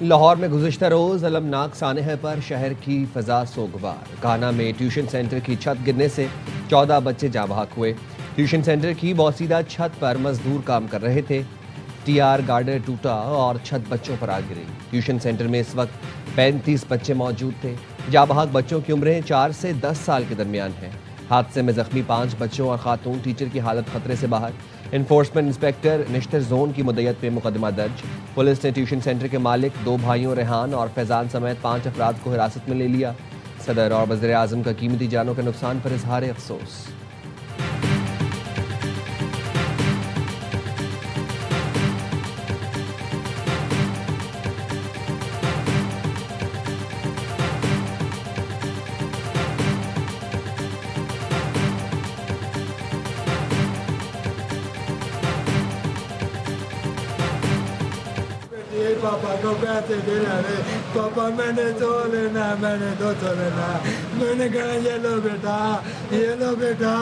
लाहौर में गुज़िश्ता रोज़ अलमनाक सानहे पर शहर की फ़ज़ा सोगवार। काना में ट्यूशन सेंटर की छत गिरने से 14 बच्चे जाँ बहक हुए। ट्यूशन सेंटर की बोसीदा छत पर मजदूर काम कर रहे थे। टीआर गार्डर टूटा और छत बच्चों पर आ गिरी। ट्यूशन सेंटर में इस वक्त 35 बच्चे मौजूद थे। जाँ बहक बच्चों की उम्रें 4 से 10 साल के दरमियान हैं। हादसे में जख्मी 5 बच्चों और खातून टीचर की हालत खतरे से बाहर। इन्फोर्समेंट इंस्पेक्टर निश्तर जोन की मुद्दत पे मुकदमा दर्ज। पुलिस ने ट्यूशन सेंटर के मालिक 2 भाइयों रेहान और फैजान समेत 5 अफराद को हिरासत में ले लिया। सदर और वज़ीर आज़म का कीमती जानों के नुकसान पर इजहार अफसोस। पापा को पैसे देना रे, पापा मैंने तो लेना, मैंने तो लेना। मैंने कहा ये लो बेटा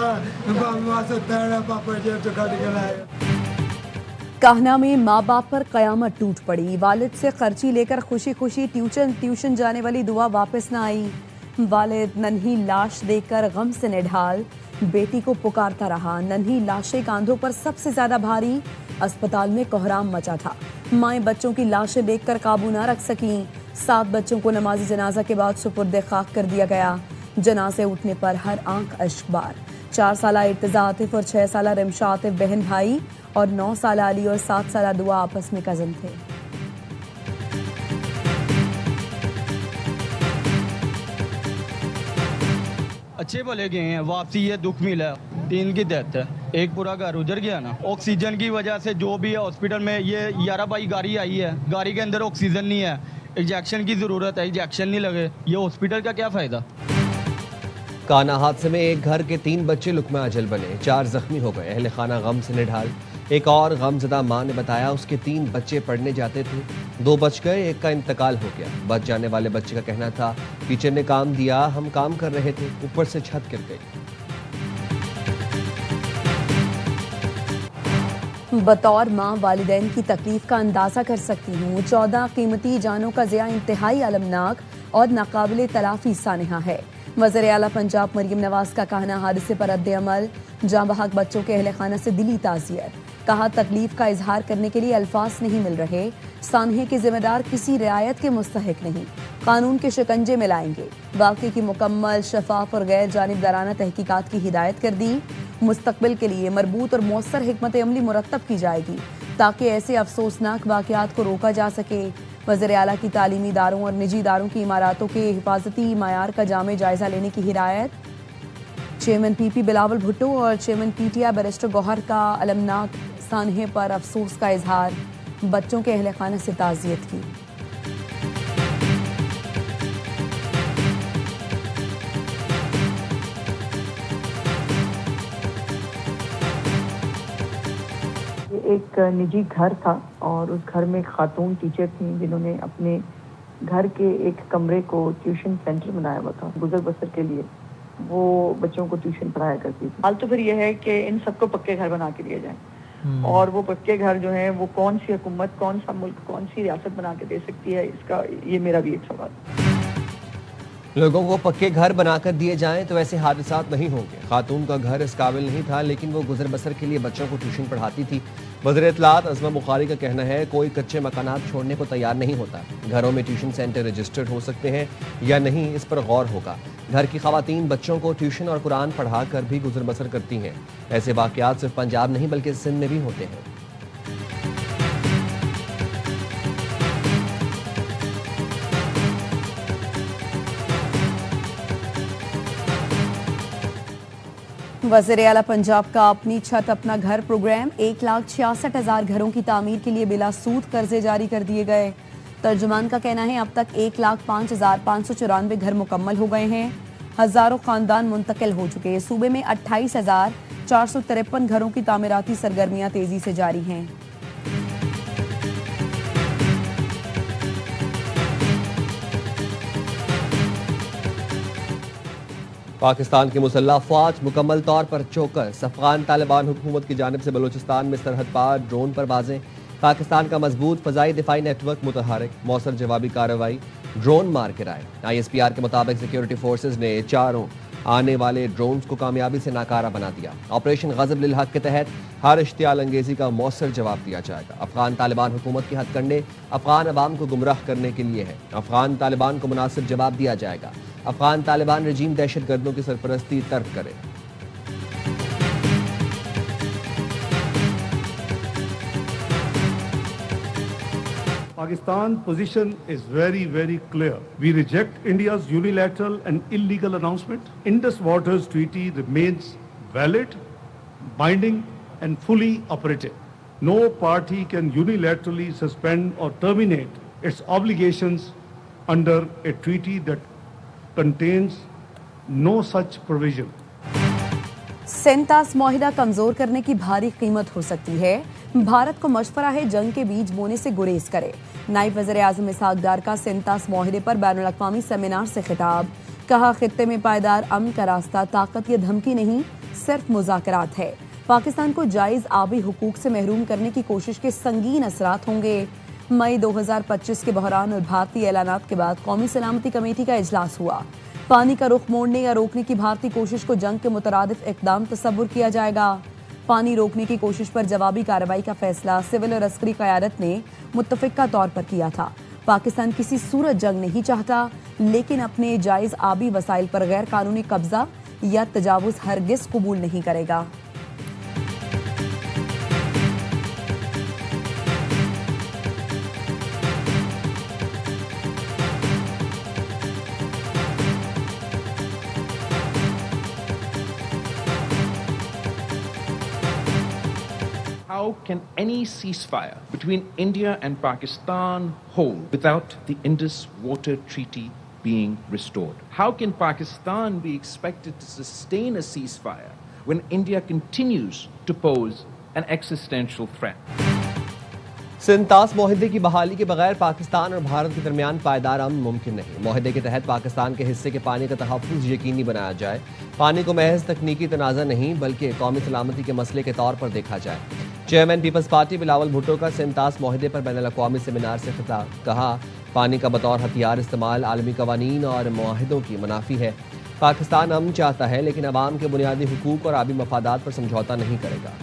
पापा से तेरा पापा जेब से काट के लाए। काहना में माँ बाप पर कयामत टूट पड़ी। वालिद से खर्ची लेकर खुशी खुशी ट्यूशन जाने वाली दुआ वापस न आई। वालिद नन्ही लाश देखकर गम से निढाल, बेटी को पुकारता रहा। नन्ही लाशें कांधों पर सबसे ज्यादा भारी। अस्पताल में कोहराम मचा था। माएं बच्चों की लाशें देखकर काबू न रख सकीं। 7 बच्चों को नमाजी जनाजा के बाद सुपुर्द खाक कर दिया गया। जनाजे उठने पर हर आंख अश्कबार। 4 साला इर्तिजा आतिफ और 6 साला रिमशा आतिफ बहन भाई और 9 साला अली और 7 साला दुआ आपस में कजन थे। अच्छे भले गए हैं, वापसी ये दुख मिला। 3 की डेथ है, एक पूरा घर उजड़ गया ना। ऑक्सीजन की वजह से जो भी है हॉस्पिटल में, ये 11 बाई गाड़ी आई है, गाड़ी के अंदर ऑक्सीजन नहीं है, इंजेक्शन की ज़रूरत है, इंजेक्शन नहीं लगे, ये हॉस्पिटल का क्या फ़ायदा। काना हादसे में एक घर के 3 बच्चे लुकमा अजल बने, 4 जख्मी हो गए। अहले खाना गम से निढाल। एक और गमजदा मां ने बताया उसके 3 बच्चे पढ़ने जाते थे, 2 बच गए, एक का इंतकाल हो गया। बच जाने वाले बच्चे का कहना था टीचर ने काम दिया, हम काम कर रहे थे, ऊपर से छत गिर गई। बतौर माँ वालिदैन की तकलीफ का अंदाजा कर सकती हूँ। 14 कीमती जानों का ज़िया इंतहाई अलमनाक और नाकाबिले तलाफी सानहा है। वज़ीर आला पंजाब मरीम नवाज का कहना, हादसे पर रद्द अमल। जाँ बहक बच्चों के अहले खाना से दिली ताज़ियत। कहा तकलीफ का इजहार करने के लिए अल्फाज नहीं मिल रहे। सानहे के जिम्मेदार किसी रियायत के मुस्तहिक नहीं, कानून के शिकंजे में लाएंगे। वाक़े की मुकम्मल, शफाफ और गैर जानिबदाराना तहकीकात की हिदायत कर दी। मुस्तकबिल के लिए मरबूत और मौसर हिकमत अमली मुरत्तब की जाएगी ताकि ऐसे अफसोसनाक वाक़यात को रोका जा सके। वज़ीर आला की तालीमी इदारों और निजी इदारों की इमारतों के हिफाजती मायार का जामे जायज़ा लेने की हिदायत। चेयरमैन पीपी बिलावल भुट्टो और चेयरमैन पीटीआई बैरिस्टर गौहर का अलमनाक सानहे पर अफसोस का इजहार। बच्चों के अहले खाना से ताज़ियत की। एक निजी घर था और उस घर में एक खातून टीचर थी जिन्होंने अपने घर के एक कमरे को ट्यूशन सेंटर बनाया हुआ था। गुजर बसर के लिए वो बच्चों को ट्यूशन पढ़ाया करती थी। हाल तो फिर यह है कि इन सबको पक्के घर बना के दिए जाए और वो पक्के घर जो है वो कौन सी हुकूमत, कौन सा मुल्क, कौन सी रियासत बना के दे सकती है, इसका ये मेरा भी एक सवाल। लोगों को पक्के घर बनाकर दिए जाएं तो ऐसे हादसात नहीं होंगे। खातून का घर इस काबिल नहीं था लेकिन वो गुजर बसर के लिए बच्चों को ट्यूशन पढ़ाती थी। वज़ीर इत्तलात अज़मा बुखारी का कहना है कोई कच्चे मकानात छोड़ने को तैयार नहीं होता। घरों में ट्यूशन सेंटर रजिस्टर्ड हो सकते हैं या नहीं, इस पर गौर होगा। घर की ख़वातीन बच्चों को ट्यूशन और कुरान पढ़ा कर भी गुजर बसर करती हैं। ऐसे वाक़यात सिर्फ पंजाब नहीं बल्कि सिंध में भी होते हैं। वज़ीर आला पंजाब का अपनी छत अपना घर प्रोग्राम। 1,66,000 घरों की तामीर के लिए बिला सूद कर्जे जारी कर दिए गए। तर्जुमान का कहना है अब तक 1,05,594 घर मुकम्मल हो गए हैं। हज़ारों खानदान मुंतकिल हो चुके हैं। सूबे में 28,453 घरों की तामीराती सरगर्मियां तेजी से जारी हैं। पाकिस्तान की मुसल्लह अफवाज मुकम्मल तौर पर चौकस। अफगान तालिबान हुकूमत की जानिब से बलूचिस्तान में सरहद पार ड्रोन परवाजें। पाकिस्तान का मजबूत फजाई दिफाई नेटवर्क मुतहरक, मौसर जवाबी कार्रवाई, ड्रोन मार गिराए। ISPR के मुताबिक सिक्योरिटी फोर्सेज ने चारों आने वाले ड्रोन्स को कामयाबी से नाकारा बना दिया। ऑपरेशन गजब लिल हक के तहत हर इश्तियाल अंगेजी का मौसर जवाब दिया जाएगा। अफगान तालिबान हुकूमत की हथकंडे अफगान अवाम को गुमराह करने के लिए है। अफगान तालिबान को मुनासिब जवाब दिया जाएगा। अफगान तालिबान रजीम दहशत गर्दों की सरपरस्ती तर्क करे। Pakistan position is very, very clear. We reject India's unilateral and illegal announcement. Indus Waters Treaty remains valid, binding and fully operative. No party can unilaterally suspend or terminate its obligations under a treaty that contains no such provision. सेंटास मुआहिदा कमजोर करने की भारी कीमत हो सकती है। भारत को मशवरा है जंग के बीज बोने से गुरेज करे। नायब वज़ीर आज़म इसहाक डार का सेंटास मुआहिदे पर बैनुल अक़वामी सेमिनार से खिताब। कहा, खित्ते में पायदार अमन का रास्ता ताकत या धमकी नहीं, सिर्फ मुज़ाकरात है। पाकिस्तान को जायज़ आबी हुकूक से महरूम करने की कोशिश के संगीन असरात होंगे। मई 2025 के बहरान और भारतीय ऐलानात के बाद कौमी सलामती कमेटी का इजलास हुआ। पानी का रुख मोड़ने या रोकने की भारतीय कोशिश को जंग के मुतरादिफ इक़दाम तस्वुर किया जाएगा। पानी रोकने की कोशिश पर जवाबी कार्रवाई का फैसला सिविल और अस्करी क़यादत ने मुत्तफ़िक़ा तौर पर किया था। पाकिस्तान किसी सूरत जंग नहीं चाहता, लेकिन अपने जायज़ आबी वसाइल पर गैर कानूनी कब्जा या तजावुज़ हरगिज़ कबूल नहीं करेगा। How can any ceasefire between India and Pakistan hold without the Indus Water Treaty being restored? How can Pakistan be expected to sustain a ceasefire when India continues to pose an existential threat? सेंटास मुआहिदे की बहाली के बगैर पाकिस्तान और भारत के दरमियान पायदार अमन मुमकिन नहीं। मुआहिदे के तहत पाकिस्तान के हिस्से के पानी का तहफ़्फ़ुज़ यकीनी बनाया जाए। पानी को महज तकनीकी तनाज़ा नहीं बल्कि कौमी सलामती के मसले के तौर पर देखा जाए। चेयरमैन पीपल्स पार्टी बिलावल भुट्टो का सेंटास मुआहिदे पर बैनुल अक़वामी सेमिनार से खिताब। कहा, पानी का बतौर हथियार इस्तेमाल आलमी कवानीन और मुआहिदों की मुनाफी है। पाकिस्तान अमन चाहता है लेकिन अवाम के बुनियादी हुकूक और आबी मफादात पर समझौता नहीं करेगा।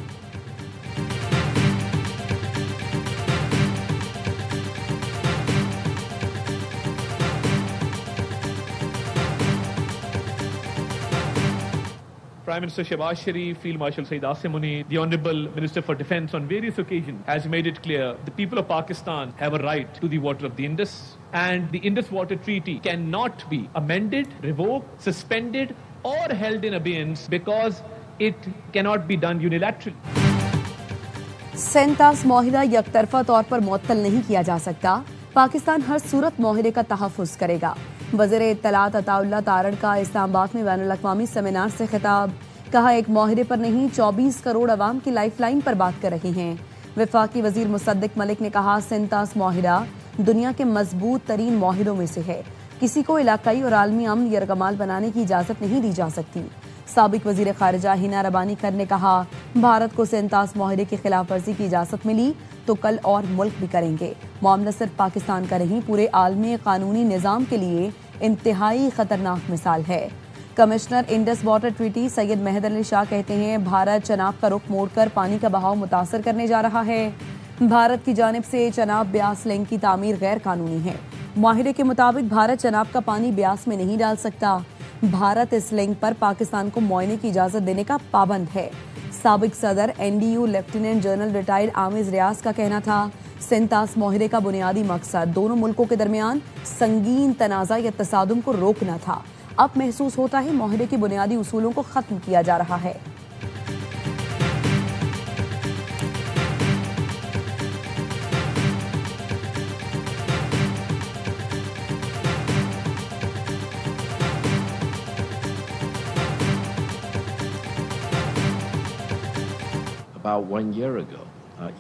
Prime Minister Shehbaz Sharif, Field Marshal Saeed Asim Munir, the Honourable Minister for Defence on various occasions has made it clear the people of Pakistan have a right to the water of the Indus, and the Indus Water Treaty cannot be amended, revoked, suspended or held in abeyance because it cannot be done unilaterally. सेंटास मुआहिदा यकतरफा तौर पर मुअत्तल नहीं किया जा सकता। पाकिस्तान हर सूरत मुआहिदे का तहफ़्फ़ुज़ करेगा। वज़ीर इत्तलात अताउल्लाह तारड़ का इस्लामाबाद में बैनुल अक़वामी सेमिनार से खिताब। कहा, एक मुआहिदे पर नहीं 24 करोड़ अवाम की लाइफ लाइन पर बात कर रहे हैं। वफाकी वज़ीर मुसद्दिक मलिक ने कहा, सेंटास मुआहिदा दुनिया के मजबूत तरीन मुआहिदों में से है। किसी को इलाकाई और आलमी अमन यरगमाल बनाने की इजाज़त नहीं दी जा सकती। साबिक वज़ीर ख़ारिजा हिना रबानी कर ने कहा, भारत को सेंटास मुआहिदे की खिलाफ वर्जी की इजाज़त मिली तो कल और मुल्क भी करेंगे। मामला सिर्फ पाकिस्तान का नहीं, पूरे आलमी कानूनी निज़ाम के लिए इंतहाई ख़तरनाक मिसाल है। Commissioner Indus water treaty Syed Mehr Ali Shah कहते हैं, भारत चनाब का रुख मोड़कर पानी का बहाव मुतासर करने जा रहा है। भारत की जानिब से चनाब ब्यास लिंक की तामीर गैर कानूनी है। मुआहिदे के मुताबिक भारत चनाब का पानी ब्यास में नहीं डाल सकता। भारत इस लिंक पर पाकिस्तान को मुआयने की इजाज़त देने का पाबंद है। साबिक सदर NDU lieutenant general retired Amir Riaz का कहना था, सेंटास मुआहिदे का बुनियादी मकसद दोनों मुल्कों के दरमियान संगीन तनाज़ा या तसादुम को रोकना था। अब महसूस होता है मुआहिदे के बुनियादी उसूलों को ख़त्म किया जा रहा है। About 1 year ago,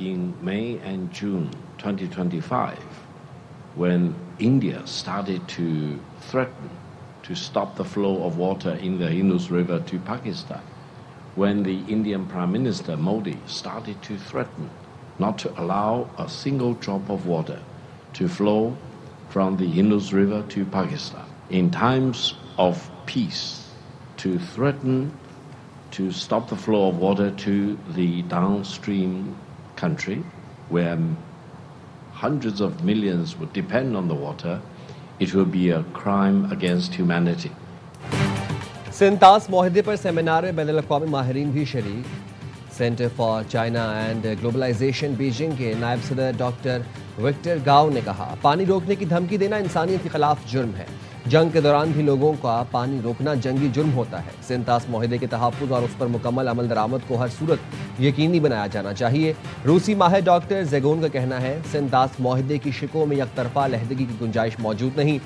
in May and June 2025, when India started to threaten to stop the flow of water in the Indus River to Pakistan, when the Indian Prime Minister Modi started to threaten not to allow a single drop of water to flow from the Indus River to Pakistan. In times of peace, to threaten to stop the flow of water to the downstream country where hundreds of millions would depend on the water, it will be a crime against humanity. सिंतास माहिदे पर seminar में बैनुल-अक़वामी माहिरीन भी शरीक। Centre for China and globalization Beijing के नायब सदर doctor Victor गाओ ने कहा, पानी रोकने की धमकी देना इंसानियत के खिलाफ जुर्म है। जंग के दौरान भी लोगों का पानी रोकना जंगी जुर्म होता है। सिंतास माहिदे के तहफ़्फ़ुज़ और उस पर मुकम्मल अमल दरामद को हर सूरत यकीनी बनाया जाना चाहिए। रूसी माहिर डॉक्टर ज़ेगोन का कहना है, सिंतास माहिदे की शिकों में यकतरफा लहदगी की गुंजाइश मौजूद नहीं।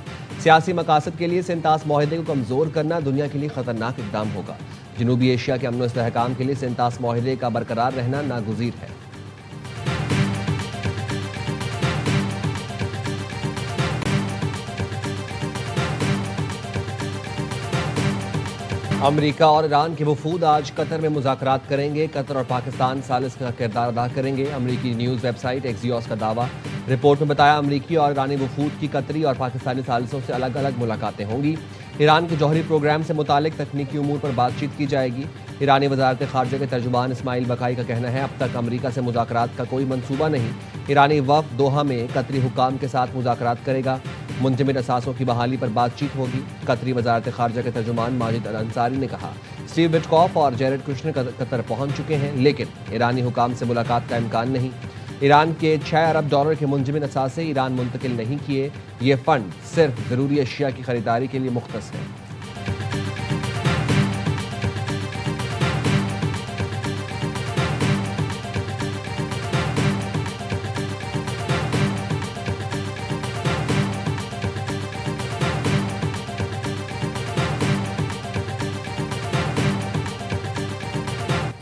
सियासी मकासद के लिए सिंतास माहिदे को कमज़ोर करना दुनिया के लिए ख़तरनाक इक़दाम होगा। जनूबी एशिया के अमन व इस्तेहकाम के लिए सिंतास माहिदे का बरकरार रहना नागुज़ीर है। अमेरिका और ईरान के वफूद आज कतर में मुज़ाकरात करेंगे। कतर और पाकिस्तान सालिस का किरदार अदा करेंगे। अमेरिकी न्यूज़ वेबसाइट एक्सियोस का दावा। रिपोर्ट में बताया, अमेरिकी और ईरानी वफूद की कतरी और पाकिस्तानी सालिसों से अलग अलग मुलाकातें होंगी। ईरान के जौहरी प्रोग्राम से मुतालिक तकनीकी उमूर पर बातचीत की जाएगी। ईरानी वज़ारत ख़ारजा के तर्जुमान इस्माइल बकाई का कहना है, अब तक अमेरिका से मुज़ाकरात का कोई मंसूबा नहीं। ईरानी वफ़द दोहा में कतरी हुक्काम के साथ मुज़ाकरात करेगा। मुंजमद असासों की बहाली पर बातचीत होगी। कतरी वज़ारत ख़ारजा के तर्जुमान माजिद अल अंसारी ने कहा, स्टीव विटकॉफ और जेरेड कुशनर कतर पहुंच चुके हैं, लेकिन ईरानी हुकाम से मुलाकात का इम्कान नहीं। ईरान के $6 अरब के मुंजमद असासे ईरान मुंतकिल नहीं किए। ये फ़ंड सिर्फ ज़रूरी अशिया की खरीदारी के लिए मुख्तस है।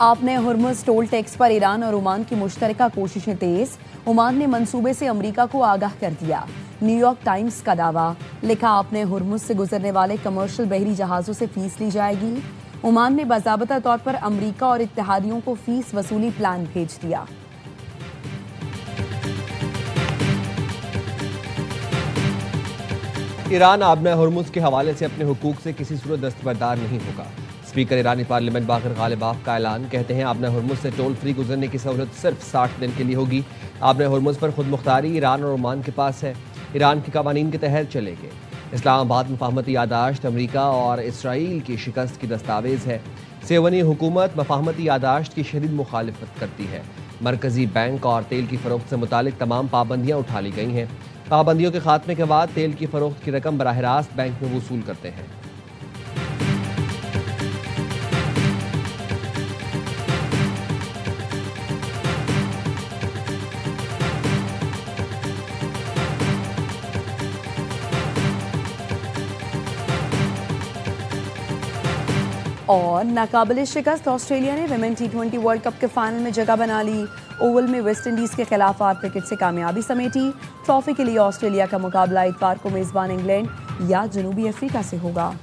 आपने हुर्मुज़ टोल टैक्स पर ईरान और ओमान की मुश्तरका कोशिशें तेज। ओमान ने मंसूबे से अमेरिका को आगाह कर दिया। न्यूयॉर्क टाइम्स का दावा। लिखा, आपने हुर्मुज़ से गुजरने वाले कमर्शियल बहरी जहाज़ों से फीस ली जाएगी। ओमान ने बाज़ाबता तौर पर अमेरिका और इत्तेहादियों को फीस वसूली प्लान भेज दिया। ईरान आबना हुर्मुज़ के हवाले से अपने हुकूक से किसी सूरत दस्तबरदार नहीं होगा। स्पीकर ईरानी पार्लियामेंट बाकर गालिबाफ का ऐलान। कहते हैं, आबना हुर्मुज़ से टोल फ्री गुजरने की सहूलत सिर्फ 60 दिन के लिए होगी। आबना हुर्मुज़ पर खुद मुख्तारी ईरान और ओमान के पास है। ईरान के कवानीन के तहत चलेंगे। इस्लामाबाद मफाहमती यादाश्त अमरीका और इसराइल की शिकस्त की दस्तावेज़ है। सेवनी हुकूमत मफाहमती यादाश्त की शदीद मुखालिफत करती है। मरकजी बैंक और तेल की फ़रोख्त से मुतालिक तमाम पाबंदियाँ उठा ली गई हैं। पाबंदियों के खात्मे के बाद तेल की फ़रोख्त की रकम बराह रास्त बैंक में वसूल करते हैं। और नाकाबिले शिकस्त ऑस्ट्रेलिया ने विमेन T20 वर्ल्ड कप के फाइनल में जगह बना ली। ओवल में वेस्ट इंडीज के खिलाफ 8 विकेट से कामयाबी समेटी। ट्रॉफी के लिए ऑस्ट्रेलिया का मुकाबला इतवार को मेजबान इंग्लैंड या जनूबी अफ्रीका से होगा।